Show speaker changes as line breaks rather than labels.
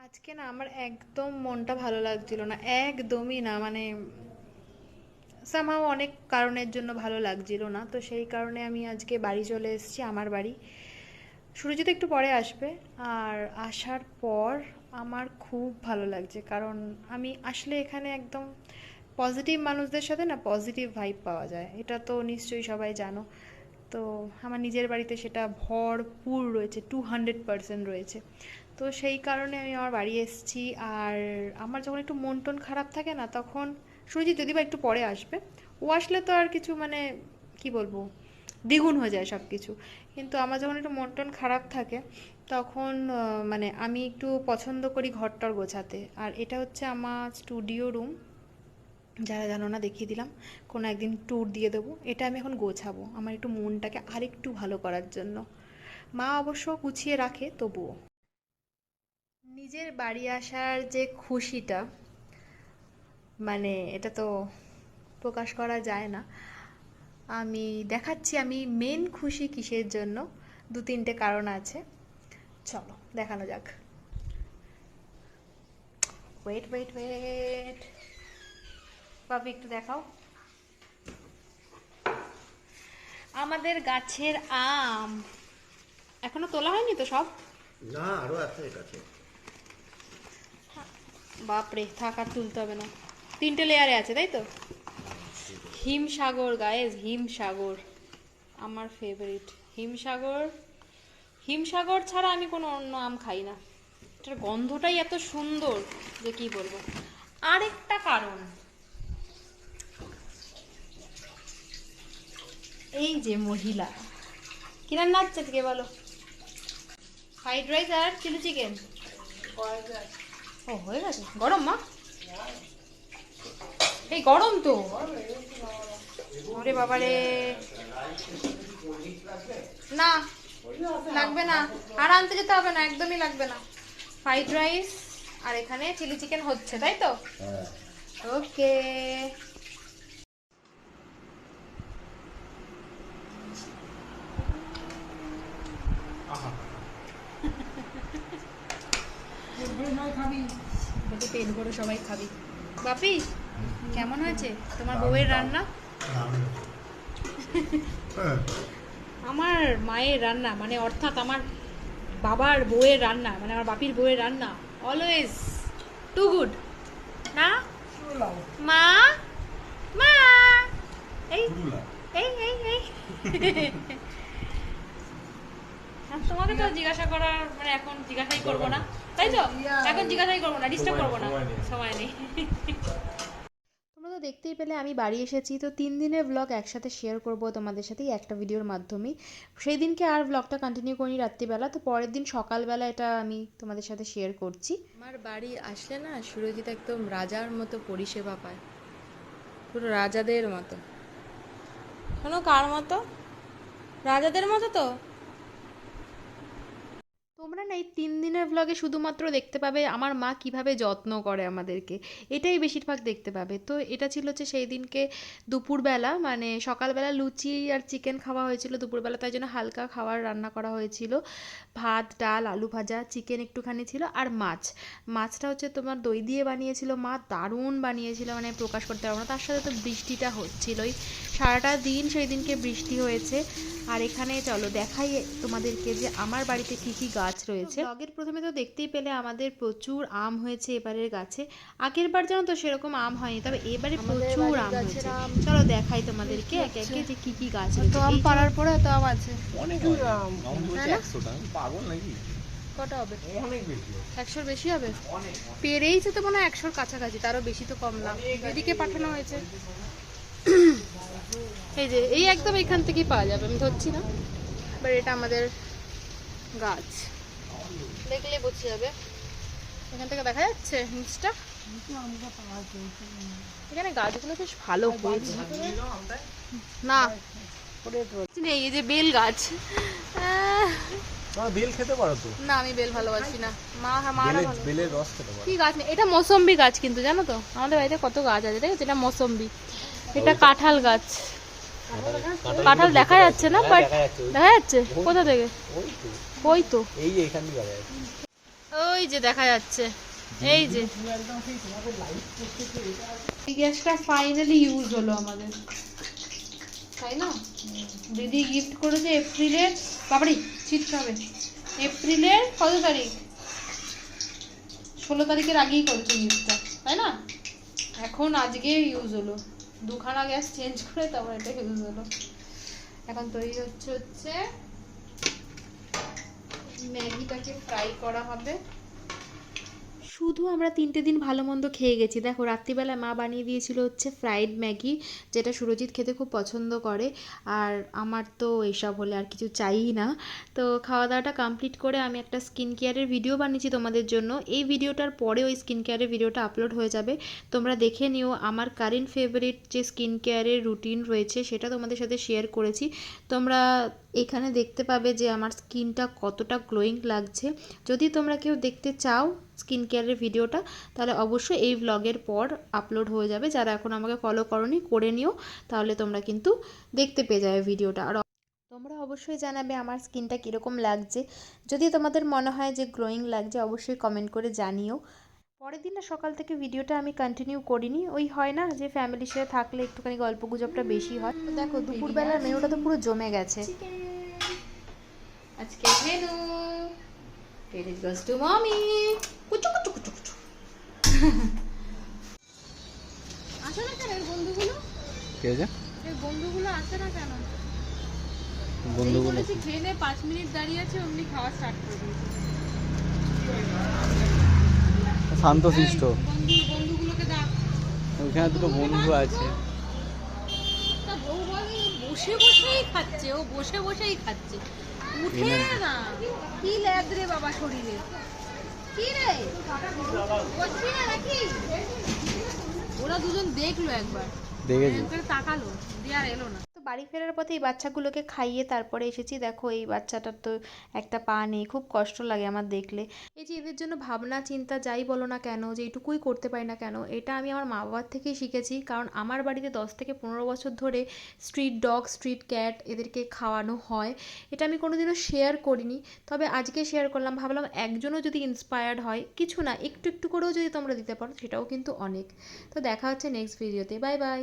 আজকে না আমার একদম মনটা ভালো লাগছিল না, একদমই না। মানে সামহাও অনেক কারণের জন্য ভালো লাগছিল না, তো সেই কারণে আমি আজকে বাড়ি চলে এসেছি, আমার বাড়ি। সুরজিৎ একটু পরে আসবে। আর আসার পর আমার খুব ভালো লাগছে, কারণ আমি আসলে এখানে একদম পজিটিভ মানুষদের সাথে না পজিটিভ ভাইব পাওয়া যায়, এটা তো নিশ্চয়ই সবাই জানো। তো আমার নিজের বাড়িতে সেটা ভরপুর রয়েছে, 200% রয়েছে। তো সেই কারণে আমি আমার বাড়ি এসেছি। আর আমার যখন একটু মন টন খারাপ থাকে না, তখন সুরজিৎ যদি বা একটু পরে আসবে, ও আসলে তো আর কিছু মানে কি বলবো, দ্বিগুণ হয়ে যায় সব কিছু। কিন্তু আমার যখন একটু মন টন খারাপ থাকে, তখন মানে আমি একটু পছন্দ করি ঘরটর গোছাতে। আর এটা হচ্ছে আমার স্টুডিও রুম, যারা জানো না দেখিয়ে দিলাম, কোনো একদিন ট্যুর দিয়ে দেবো। এটা আমি এখন গোছাবো আমার একটু মনটাকে আরেকটু ভালো করার জন্য। মা অবশ্য গুছিয়ে রাখে তবুও। নিজের বাড়ি আসার যে খুশিটা, মানে এটা তো প্রকাশ করা যায় না। আমি দেখাচ্ছি আমি মেন খুশি কিসের জন্য। দু তিনটে কারণ আছে, চলো দেখানো যাক। ওয়েট ওয়েট ওয়েট, বাবু একটু দেখাও আমাদের গাছের আম। এখনো তোলা হয়নি তো সব?
না, আরো আছে কাছে।
বাপরে, থাক আর তুলতে হবে না। তিনটে লেয়ারে আছে তাই তো? হিমসাগর গায়েস, হিমসাগর আমার ফেভারিট। হিমসাগর, হিমসাগর ছাড়া আমি কোনো অন্য আম খাই না। এটার গন্ধটাই এত সুন্দর যে কি বলবো। আরেকটা কারণ, এই যে মহিলা কি রান্না হচ্ছে আজকে বলো? ফ্রাইড রাইস আর চিলি চিকেন। ও হয়ে গেছে, গরম মা? এই গরম তো। ওরে বাবারে, না লাগবে না, আর আনতে যেতে হবে না, একদমই লাগবে না। ফ্রাইড রাইস আর এখানে চিলি চিকেন হচ্ছে তাই তো? ওকে। পেট ভরে সবাই খাবি। বাপি, কেমন হয়েছে তোমার বউয়ের রান্না? আমার মায়ের রান্না মানে অর্থাৎ আমার বাবার বউয়ের রান্না, মানে আমার বাপির বউয়ের রান্না অলওয়েজ টু গুড না? মা, মা, এই এই এই এই তোমাকে তো জিজ্ঞাসা করার মানে এখন জিজ্ঞাসাই করবো না তাই তো? এখন জিজ্ঞাসাই করবো না, ডিস্টার্ব করবো না, সময় নেই। তোমরা তো দেখতেই পেলে আমি বাড়ি এসেছি, তো 3 দিনের ব্লগ একসাথে শেয়ার করব তোমাদের সাথে একটা ভিডিওর মাধ্যমে। সেই দিনকে আর ব্লগটা কন্টিনিউ করিনি রাত্রিবেলা, তো পরের দিন সকালবেলা এটা আমি তোমাদের সাথে শেয়ার করছি। আমার বাড়ি আসলে না সুরজিৎ একদম রাজার মতো পরিষেবা পায়, পুরো রাজাদের মতো। শোনো, কার মতো? রাজাদের মতো তো। তোমরা না এই 3 দিনের ব্লগে শুধুমাত্র দেখতে পাবে আমার মা কিভাবে যত্ন করে আমাদেরকে, এটাই বেশিরভাগ দেখতে পাবে। তো এটা ছিল হচ্ছে সেই দিনকে দুপুরবেলা, মানে সকালবেলা লুচি আর চিকেন খাওয়া হয়েছিল দুপুরবেলা, তাই জন্য হালকা খাবার রান্না করা হয়েছিল। ভাত, ডাল, আলু ভাজা, চিকেন একটুখানি ছিল আর মাছ। মাছটা হচ্ছে তোমার দই দিয়ে বানিয়েছিল মা, দারুণ বানিয়েছিল, মানে প্রকাশ করতে পারবো না। তার সাথে তো বৃষ্টিটা হচ্ছিলই, সারাটা দিন সেই দিনকে বৃষ্টি হয়েছে। আর এখানে চলো দেখাই তোমাদেরকে যে আমার বাড়িতে কি কি গাছ রয়েছে। ব্লগের প্রথমে তো দেখতেই পেলে আমাদের প্রচুর আম হয়েছে এবারের গাছে। আগের বার জানো তো সেরকম আম হয়নি, তবে এবারে প্রচুর আম হয়েছে। চলো দেখাই তোমাদেরকে একে একে যে কি কি গাছ রয়েছে। আম পাড়ার পরে তো আম আছে অনেক আম, পাগল নাকি? কটা হবে? অনেক বেশি, 100-র বেশি হবে। পেরেইছে তো মনে হয় 100-র কাছাকাছি, তারও বেশি তো কম না। এদিকে পাঠানো হয়েছে। এই যে এই একদম এখান থেকেই পাওয়া যাবে, আমি ধরছি না, এবার এটা আমাদের গাছ, দেখলে বোঝা যাবে। এখান থেকে দেখা যাচ্ছে নিচটা। এখানে গাছগুলো বেশ ভালো হয়েছে না? নেই, এই যে বেল গাছ।
বেল খেতে পারো তো?
না, আমি বেল ভালোবাসি না। মা
বেলের রস খেতে পারো।
কি গাছ নেই? এটা মৌসম্বি গাছ, কিন্তু জানো তো আমাদের বাড়িতে কত গাছ আছে, তাই এটা মৌসম্বি। এটা কাঁঠাল গাছ। কাঁঠাল দেখা যাচ্ছে না, বাট দেখা যাচ্ছে কোথা থেকে? ওই তো এই এখান থেকে দেখা যাচ্ছে। ওই
ওই যে দেখা যাচ্ছে, এই যে
এই গ্যাসটা ফাইনালি ইউজ হলো আমাদের, তাই না? দিদি গিফট করেছে এপ্রিলের, বাবারি চিৎকার হবে, এপ্রিলের কত তারিখ, 16 তারিখের আগেই করেছে গিফটটা, তাই না? এখন আজকে ইউজ হলো, দুখানা গ্যাস চেঞ্জ করে তারপর এটা ইউজ হলো। এখন তৈরি হচ্ছে ম্যাগিটাকে ফ্রাই করা হবে। শুধু আমরা 3টে দিন ভালো মন্দ খেয়ে গেছি। দেখো রাত্রিবেলা মা বানিয়ে দিয়েছিল হচ্ছে ফ্রাইড ম্যাগি, যেটা সুরজিৎ খেতে খুব পছন্দ করে, আর আমার তো এইসব হলে আর কিছু চাইই না। তো খাওয়া দাওয়াটা কমপ্লিট করে আমি একটা স্কিন কেয়ারের ভিডিও বানিয়েছি তোমাদের জন্য। এই ভিডিওটার পরে ওই স্কিন কেয়ারের ভিডিওটা আপলোড হয়ে যাবে, তোমরা দেখে নিও। আমার কারেন্ট ফেভারিট যে স্কিন কেয়ারের রুটিন রয়েছে সেটা তোমাদের সাথে শেয়ার করেছি। তোমরা এখানে দেখতে পাবে যে আমার স্কিনটা কতটা গ্লোয়িং লাগছে। যদি তোমরা কেউ দেখতে চাও স্কিন কেয়ারের ভিডিওটা, তাহলে অবশ্যই এই ব্লগের পর আপলোড হয়ে যাবে। যারা এখন আমাকে ফলো করোনি করে নিও, তাহলে তোমরা কিন্তু দেখতে পেয়ে যাবে ভিডিওটা। আর তোমরা অবশ্যই জানাবে আমার স্কিনটা কীরকম লাগছে। যদি তোমাদের মনে হয় যে গ্লোয়িং লাগছে অবশ্যই কমেন্ট করে জানিও। পরের দিন না সকাল থেকে ভিডিওটা আমি কন্টিনিউ করিনি, ওই হয় না যে ফ্যামিলির সাথে থাকলে একটুখানি গল্প গুজবটা বেশি হয়। তো দেখো দুপুরবেলার মেনুটা তো পুরো জমে গেছে। আজকে menu It goes to mommy. কুচু কুচু কুচু কুচু।
আসে না কেন এর বন্ধুগুলো?
কে আছে
এর বন্ধুগুলো আসে না কেন? এই
বন্ধুগুলো?
বলেছি খেয়ে নে, 5 মিনিট দাঁড়িয়ে আছে, অমনি খাওয়া স্টার্ট করে দিয়েছে।
শান্তশিষ্ট।
বন্ধুগুলোকে ডাক।
ওইখানে দুটো বন্ধু আছে।
তা বউ বলে বসে বসেই খাচ্ছে, ও বসে বসেই খাচ্ছে, উঠে না। কি ল্যাদ রে বাবা শরীরে, কি রে বসছি না নাকি? ওরা দুজন দেখলো একবার,
দেখেছি।
একবার তাকালো দিয়ে আর এলো না।
তো বাড়ি ফেরার পথে এই বাচ্চাগুলোকে খাইয়ে তারপরে এসেছি। দেখো এই বাচ্চাটার তো একটা পা নেই, খুব কষ্ট লাগে আমার দেখলে। এই যে এদের জন্য ভাবনা চিন্তা যাই বলো না কেন, যে এইটুকুই করতে পারি না কেন, এটা আমি আমার মা বাবার থেকেই শিখেছি। কারণ আমার বাড়িতে 10 থেকে 15 বছর ধরে স্ট্রিট ডগ স্ট্রিট ক্যাট এদেরকে খাওয়ানো হয়। এটা আমি কোনোদিনও শেয়ার করিনি, তবে আজকে শেয়ার করলাম। ভাবলাম একজনও যদি ইন্সপায়ার্ড হয়, কিছু না একটু একটু করেও যদি তোমরা দিতে পারো সেটাও কিন্তু অনেক। তো দেখা হচ্ছে নেক্সট ভিডিওতে, বাই বাই।